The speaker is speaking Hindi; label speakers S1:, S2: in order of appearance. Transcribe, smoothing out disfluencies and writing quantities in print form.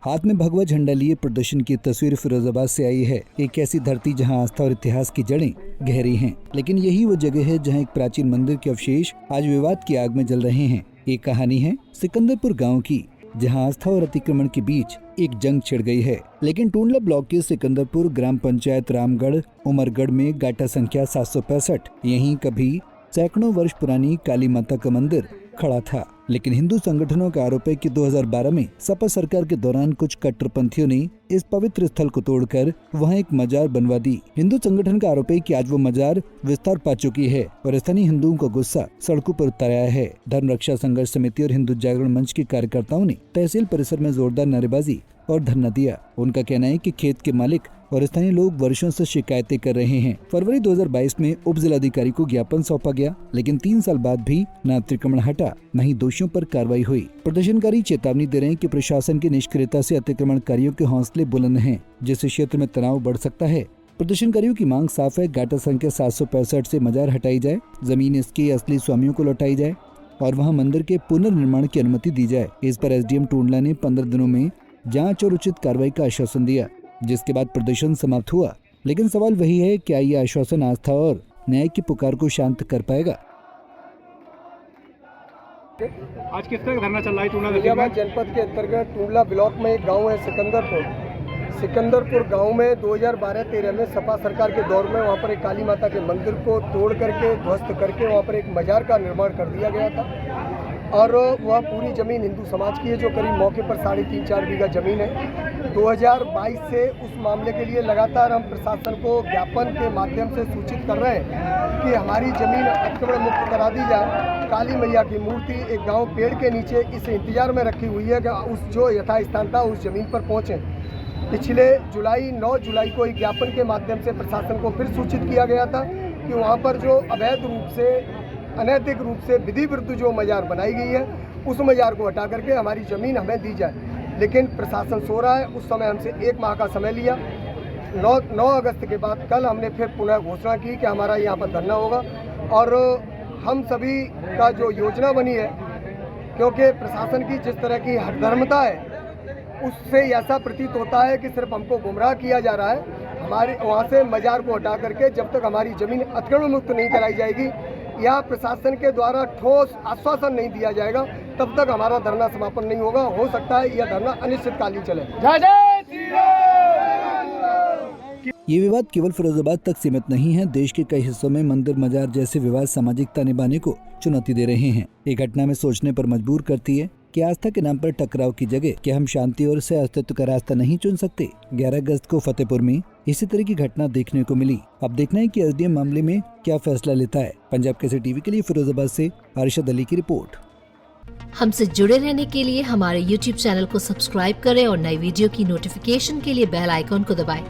S1: हाथ में भगवा झंडा लिए प्रदर्शन की तस्वीर फिरोजाबाद से आई है। एक ऐसी धरती जहां आस्था और इतिहास की जड़ें गहरी हैं, लेकिन यही वो जगह है जहां एक प्राचीन मंदिर के अवशेष आज विवाद की आग में जल रहे हैं। एक कहानी है सिकंदरपुर गाँव की, जहां आस्था और अतिक्रमण के बीच एक जंग छिड़ गई है। लेकिन टूंडला ब्लॉक के सिकंदरपुर ग्राम पंचायत रामगढ़ उमरगढ़ में गाटा संख्या 765 यहीं कभी सैकड़ों वर्ष पुरानी काली माता का मंदिर खड़ा था। लेकिन हिंदू संगठनों का आरोप है कि 2012 में सपा सरकार के दौरान कुछ कट्टरपंथियों ने इस पवित्र स्थल को तोड़कर वहां एक मजार बनवा दी। हिंदू संगठन का आरोप है कि आज वो मजार विस्तार पा चुकी है और स्थानीय हिंदुओं का गुस्सा सड़कों पर उतारा है। धर्म रक्षा संघर्ष समिति और हिंदू जागरण मंच के कार्यकर्ताओं ने तहसील परिसर में जोरदार नारेबाजी और धरना दिया। उनका कहना है कि खेत के मालिक और स्थानीय लोग वर्षों से शिकायतें कर रहे हैं। फरवरी 2022 में उप जिलाधिकारी को ज्ञापन सौंपा गया, लेकिन 3 साल बाद भी न अतिक्रमण हटा न ही दोषियों पर कार्रवाई हुई। प्रदर्शनकारी चेतावनी दे रहे हैं कि प्रशासन की निष्क्रियता से अतिक्रमणकारियों के हौसले बुलंद हैं, जिससे क्षेत्र में तनाव बढ़ सकता है। प्रदर्शनकारियों की मांग साफ है, गाटा संख्या 765 से मजार हटाई जाए, जमीन इसके असली स्वामियों को लौटाई जाए और वहाँ मंदिर के पुनर्निर्माण की अनुमति दी जाए। इस पर एसडीएम टूंडला ने 15 दिनों में जांच और उचित कार्रवाई का आश्वासन दिया, जिसके बाद प्रदर्शन समाप्त हुआ। लेकिन सवाल वही है, क्या ये आश्वासन आस्था और न्याय की पुकार को शांत कर पाएगा?
S2: आज किस तरह धरना चल रहा है टूंडला
S3: फिरोजाबाद जनपद के अंतर्गत टूंडला ब्लॉक में एक गांव है सिकंदरपुर गांव में 2012-13 में सपा सरकार के दौर में वहां पर एक काली माता के मंदिर को तोड़ करके ध्वस्त करके वहां पर एक मजार का निर्माण कर दिया गया था और वह पूरी ज़मीन हिंदू समाज की है, जो करीब मौके पर 3.5-4 बीघा ज़मीन है। 2022 से उस मामले के लिए लगातार हम प्रशासन को ज्ञापन के माध्यम से सूचित कर रहे हैं कि हमारी ज़मीन अतिक्रमण मुक्त करा दी जाए। काली मैया की मूर्ति एक गांव पेड़ के नीचे इस इंतजार में रखी हुई है कि उस जो यथास्थान था उस ज़मीन पर पहुँचें। पिछले 9 जुलाई को एक ज्ञापन के माध्यम से प्रशासन को फिर सूचित किया गया था कि वहाँ पर जो अवैध रूप से अनैतिक रूप से विधि विरुद्ध जो मजार बनाई गई है उस मजार को हटा करके हमारी ज़मीन हमें दी जाए। लेकिन प्रशासन सो रहा है। उस समय हमसे 1 माह का समय लिया। 9 अगस्त के बाद कल हमने फिर पुनः घोषणा की कि हमारा यहाँ पर धरना होगा और हम सभी का जो योजना बनी है, क्योंकि प्रशासन की जिस तरह की हठधर्मता है उससे ऐसा प्रतीत होता है कि सिर्फ हमको गुमराह किया जा रहा है। हमारे वहाँ से मजार को हटा करके जब तक हमारी ज़मीन अतिक्रमण मुक्त नहीं कराई जाएगी या प्रशासन के द्वारा ठोस आश्वासन नहीं दिया जाएगा, तब तक हमारा धरना समापन नहीं होगा। हो सकता है यह धरना अनिश्चितकालीन चले।
S1: ये विवाद केवल फिरोजाबाद तक सीमित नहीं है। देश के कई हिस्सों में मंदिर मजार जैसे विवाद सामाजिकता निभाने को चुनौती दे रहे हैं। ये घटना में सोचने पर मजबूर करती है कि आस्था के नाम पर टकराव की जगह क्या हम शांति और सह अस्तित्व का रास्ता नहीं चुन सकते? 11 अगस्त को फतेहपुर में इसी तरह की घटना देखने को मिली। अब देखना है कि एसडीएम मामले में क्या फैसला लेता है। पंजाब केसरी टीवी के लिए फिरोजाबाद से अरशद अली की रिपोर्ट।
S4: हमसे जुड़े रहने के लिए हमारे YouTube चैनल को सब्सक्राइब करें और नई वीडियो की नोटिफिकेशन के लिए बेल आइकॉन को दबाएं।